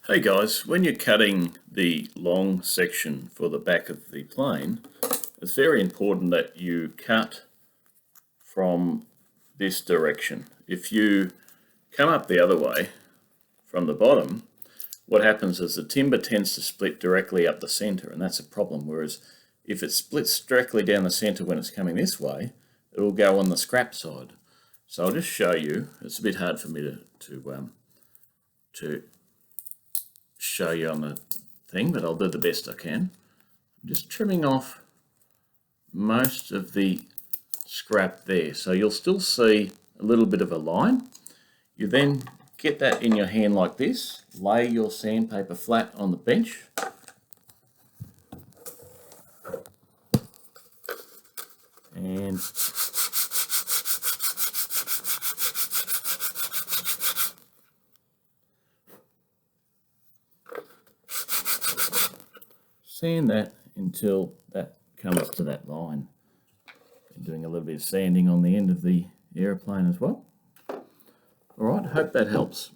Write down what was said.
Hey guys, when you're cutting the long section for the back of the plane, it's very important that you cut from this direction. If you come up the other way from the bottom, what happens is the timber tends to split directly up the center, and that's a problem. Whereas if it splits directly down the center when it's coming this way, it will go on the scrap side. So I'll just show you. It's a bit hard for me to show you on the thing, but I'll do the best I can. I'm just trimming off most of the scrap there, so you'll still see a little bit of a line. You then get that in your hand like this, lay your sandpaper flat on the bench, and sand that until that comes to that line. I'm doing a little bit of sanding on the end of the aeroplane as well. All right, hope that helps.